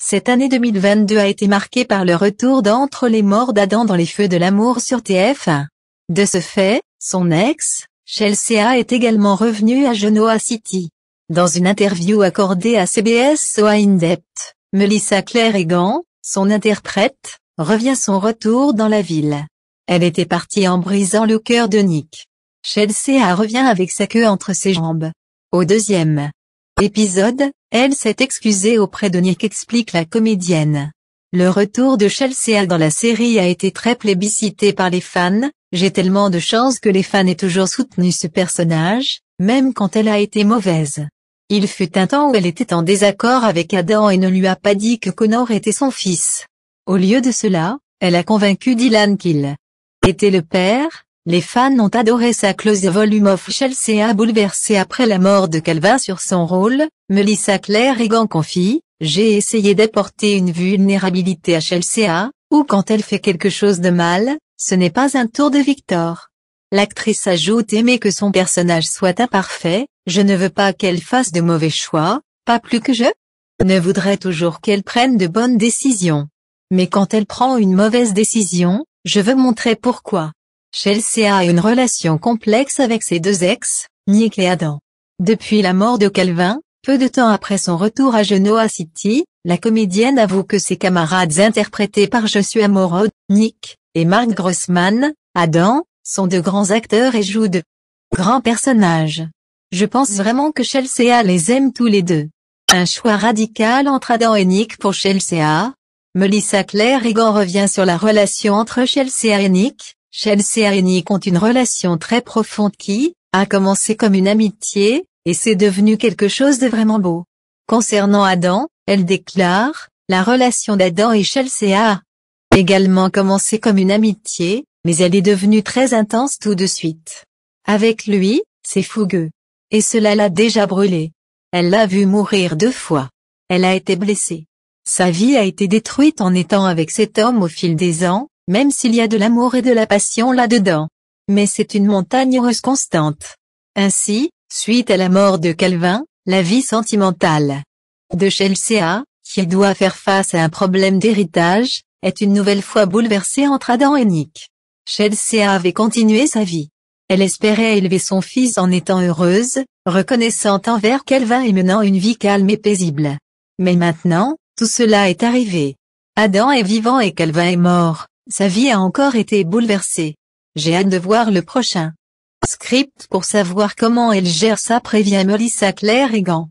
Cette année 2022 a été marquée par le retour d'Entre les morts d'Adam dans les feux de l'amour sur TF1. De ce fait, son ex, Chelsea est également revenue à Genoa City. Dans une interview accordée à CBS So In Depth, Melissa Claire Egan, son interprète, revient son retour dans la ville. Elle était partie en brisant le cœur de Nick. Chelsea revient avec sa queue entre ses jambes. Au deuxième épisode, elle s'est excusée auprès de Nick, explique la comédienne. Le retour de Chelsea dans la série a été très plébiscité par les fans. J'ai tellement de chance que les fans aient toujours soutenu ce personnage, même quand elle a été mauvaise. Il fut un temps où elle était en désaccord avec Adam et ne lui a pas dit que Connor était son fils. Au lieu de cela, elle a convaincu Dylan qu'il était le père. Les fans ont adoré sa close volume of Chelsea bouleversée après la mort de Calvin sur son rôle. Melissa Claire Egan confie, j'ai essayé d'apporter une vulnérabilité à Chelsea, ou quand elle fait quelque chose de mal, ce n'est pas un tour de Victor. L'actrice ajoute aimer que son personnage soit imparfait, je ne veux pas qu'elle fasse de mauvais choix, pas plus que je ne voudrais toujours qu'elle prenne de bonnes décisions. Mais quand elle prend une mauvaise décision, je veux montrer pourquoi. Chelsea a une relation complexe avec ses deux ex, Nick et Adam. Depuis la mort de Calvin, peu de temps après son retour à Genoa City, la comédienne avoue que ses camarades interprétés par Joshua Morrow, Nick, et Mark Grossman, Adam, sont de grands acteurs et jouent de grands personnages. Je pense vraiment que Chelsea les aime tous les deux. Un choix radical entre Adam et Nick pour Chelsea. Melissa Claire Egan revient sur la relation entre Chelsea et Nick. Chelsea et Nick ont une relation très profonde qui a commencé comme une amitié, et c'est devenu quelque chose de vraiment beau. Concernant Adam, elle déclare, la relation d'Adam et Chelsea a également commencé comme une amitié, mais elle est devenue très intense tout de suite. Avec lui, c'est fougueux. Et cela l'a déjà brûlé. Elle l'a vu mourir 2 fois. Elle a été blessée. Sa vie a été détruite en étant avec cet homme au fil des ans, même s'il y a de l'amour et de la passion là-dedans. Mais c'est une montagne russe constante. Ainsi, suite à la mort de Calvin, la vie sentimentale de Chelsea, qui doit faire face à un problème d'héritage, est une nouvelle fois bouleversée entre Adam et Nick. Chelsea avait continué sa vie. Elle espérait élever son fils en étant heureuse, reconnaissante envers Calvin et menant une vie calme et paisible. Mais maintenant, tout cela est arrivé. Adam est vivant et Calvin est mort. Sa vie a encore été bouleversée. J'ai hâte de voir le prochain script pour savoir comment elle gère ça, prévient Melissa Claire Egan.